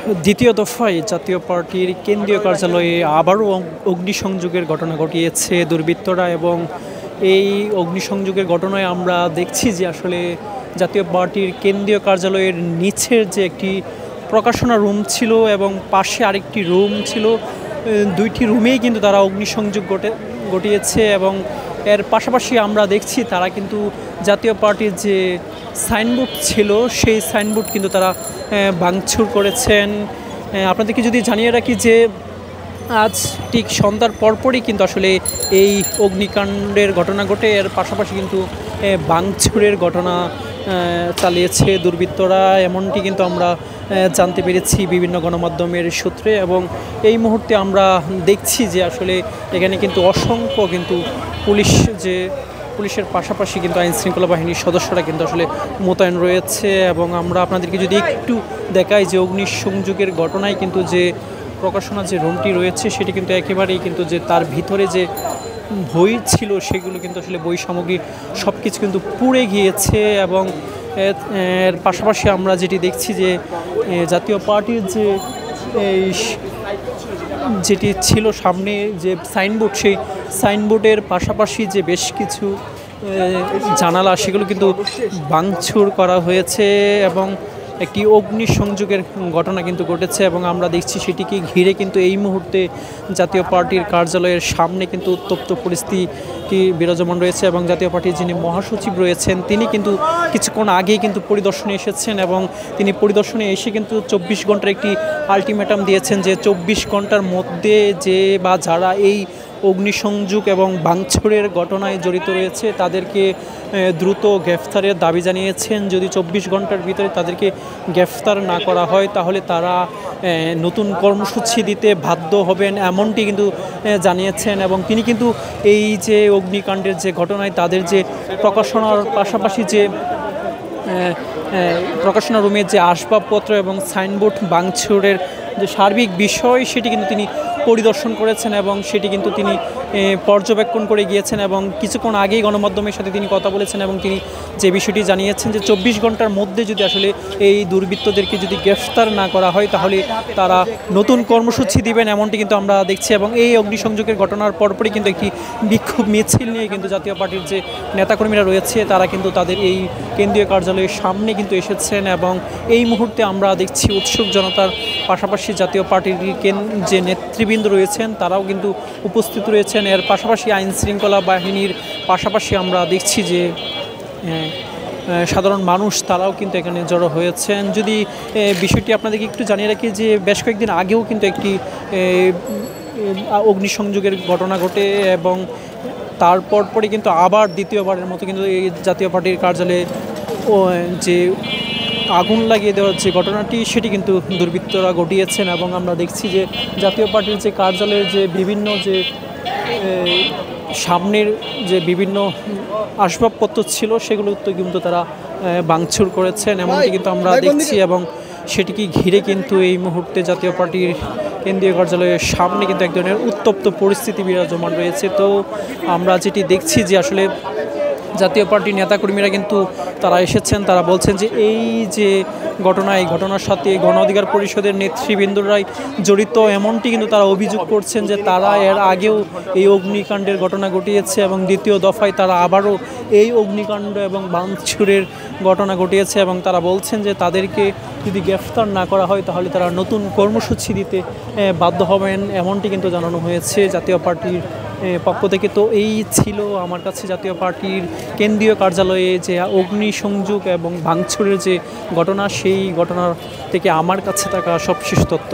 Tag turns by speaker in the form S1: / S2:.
S1: দ্বিতীয় দফায় জাতীয় পার্টির কেন্দ্রীয় কার্যালয়ে আবারও অগ্নিসংযোগের ঘটনা ঘটিয়েছে দুর্বৃত্তরা এবং এই অগ্নিসংযোগের ঘটনায় আমরা দেখছি যে আসলে জাতীয় পার্টির কেন্দ্রীয় কার্যালয়ের নিচের যে একটি প্রকাশনা রুম ছিল এবং পাশে আরেকটি রুম ছিল, দুইটি রুমেই কিন্তু তারা অগ্নিসংযোগ ঘটিয়েছে এবং এর পাশাপাশি আমরা দেখছি তারা কিন্তু জাতীয় পার্টির যে সাইনবোর্ড ছিল সেই সাইনবোর্ড কিন্তু তারা ভাঙচুর করেছেন। আপনাদেরকে যদি জানিয়ে রাখি যে আজ ঠিক সন্ধ্যার পরপরই কিন্তু আসলে এই অগ্নিকাণ্ডের ঘটনা ঘটে, এর পাশাপাশি কিন্তু ভাঙচুরের ঘটনা চালিয়েছে দুর্বৃত্তরা, এমনটি কিন্তু আমরা জানতে পেরেছি বিভিন্ন গণমাধ্যমের সূত্রে। এবং এই মুহূর্তে আমরা দেখছি যে আসলে এখানে কিন্তু অসংখ্য কিন্তু পুলিশের পাশাপাশি কিন্তু আইনশৃঙ্খলা বাহিনীর সদস্যরা কিন্তু আসলে মোতায়েন রয়েছে। এবং আমরা আপনাদেরকে যদি একটু দেখাই যে অগ্নিসংযোগের ঘটনায় কিন্তু যে প্রকাশনা যে রুমটি রয়েছে সেটি কিন্তু একেবারেই কিন্তু যে তার ভিতরে যে বই ছিল সেগুলো কিন্তু আসলে বই সামগ্রী সব কিছু কিন্তু পুড়ে গিয়েছে। এবং এর পাশাপাশি আমরা যেটি দেখছি যে জাতীয় পার্টির যে যেটি ছিল সামনে যে সাইনবোর্ড, সেই সাইনবোর্ডের পাশাপাশি যে বেশ কিছু জানালা সেগুলো কিন্তু ভাঙচুর করা হয়েছে এবং একটি অগ্নিসংযোগের ঘটনা কিন্তু ঘটেছে। এবং আমরা দেখছি সেটিকে ঘিরে কিন্তু এই মুহূর্তে জাতীয় পার্টির কার্যালয়ের সামনে কিন্তু উত্তপ্ত পরিস্থিতি বিরাজমান রয়েছে এবং জাতীয় পার্টির যিনি মহাসচিব রয়েছেন তিনি কিন্তু কিছুক্ষণ আগেই কিন্তু পরিদর্শনে এসেছেন এবং তিনি পরিদর্শনে এসে কিন্তু 24 ঘন্টার একটি আলটিমেটাম দিয়েছেন যে 24 ঘন্টার মধ্যে যে বা যারা এই অগ্নিসংযোগ এবং ভাঙচুরের ঘটনায় জড়িত রয়েছে তাদেরকে দ্রুত গ্রেফতারের দাবি জানিয়েছেন। যদি 24 ঘন্টার ভিতরে তাদেরকে গ্রেফতার না করা হয় তাহলে তারা নতুন কর্মসূচি দিতে বাধ্য হবেন, এমনটি কিন্তু জানিয়েছেন। এবং তিনি কিন্তু এই যে অগ্নিকাণ্ডের যে ঘটনায় তাদের যে প্রকাশনার পাশাপাশি যে প্রকাশনা রুমের যে আসবাবপত্র এবং সাইনবোর্ড ভাঙচুরের যে সার্বিক বিষয় সেটি কিন্তু তিনি পরিদর্শন করেছেন এবং সেটি কিন্তু তিনি পর্যবেক্ষণ করে গিয়েছেন এবং কিছুক্ষণ আগেই গণমাধ্যমের সাথে তিনি কথা বলেছেন এবং তিনি যে বিষয়টি জানিয়েছেন যে 24 ঘন্টার মধ্যে যদি আসলে এই দুর্বৃত্তদেরকে যদি গ্রেফতার না করা হয় তাহলে তারা নতুন কর্মসূচি দিবেন, এমনটি কিন্তু আমরা দেখছি। এবং এই অগ্নিসংযোগের ঘটনার পরপরই কিন্তু একটি বিক্ষোভ মিছিল নিয়ে কিন্তু জাতীয় পার্টির যে নেতাকর্মীরা রয়েছে তারা কিন্তু তাদের এই কেন্দ্রীয় কার্যালয়ের সামনে কিন্তু এসেছেন এবং এই মুহূর্তে আমরা দেখছি উৎসুক জনতার পাশাপাশি জাতীয় পার্টির যে নেতৃবৃন্দ রয়েছেন তারাও কিন্তু উপস্থিত রয়েছেন। এর পাশাপাশি আইনশৃঙ্খলা বাহিনীর পাশাপাশি আমরা দেখছি যে সাধারণ মানুষ তারাও কিন্তু এখানে জড়ো হয়েছেন। যদি বিষয়টি আপনাদেরকে একটু জানিয়ে রাখি যে বেশ কয়েকদিন আগেও কিন্তু একটি অগ্নিসংযোগের ঘটনা ঘটে এবং তারপর পরে কিন্তু আবার দ্বিতীয়বারের মতো কিন্তু এই জাতীয় পার্টির কার্যালয়ে যে আগুন লাগিয়ে দেওয়ার যে ঘটনাটি সেটি কিন্তু দুর্বৃত্তরা ঘটিয়েছেন। এবং আমরা দেখছি যে জাতীয় পার্টির যে কার্যালয়ের যে বিভিন্ন যে সামনের যে বিভিন্ন আসবাবপত্র ছিল সেগুলো কিন্তু তারা ভাঙচুর করেছেন, এমনটি কিন্তু আমরা দেখছি। এবং সেটিকে ঘিরে কিন্তু এই মুহূর্তে জাতীয় পার্টির কেন্দ্রীয় কার্যালয়ের সামনে কিন্তু এক ধরনের উত্তপ্ত পরিস্থিতি বিরাজমান রয়েছে। তো আমরা যেটি দেখছি যে আসলে জাতীয় পার্টির নেতাকর্মীরা কিন্তু তারা এসেছেন, তারা বলছেন যে এই যে ঘটনা এই ঘটনার সাথে গণ অধিকার পরিষদের নেতৃবৃন্দরাই জড়িত, এমনটি কিন্তু তারা অভিযোগ করছেন যে তারা এর আগেও এই অগ্নিকাণ্ডের ঘটনা ঘটিয়েছে এবং দ্বিতীয় দফায় তারা আবারও এই অগ্নিকাণ্ড এবং ভাঙচুরের ঘটনা ঘটিয়েছে। এবং তারা বলছেন যে তাদেরকে যদি গ্রেফতার না করা হয় তাহলে তারা নতুন কর্মসূচি দিতে বাধ্য হবেন, এমনটি কিন্তু জানানো হয়েছে জাতীয় পার্টির পক্ষ থেকে। তো এই ছিল আমার কাছে জাতীয় পার্টির কেন্দ্রীয় কার্যালয়ে যে অগ্নিসংযোগ এবং ভাঙচুরের যে ঘটনা সেই ঘটনার থেকে আমার কাছে থাকা সবশেষ তথ্য।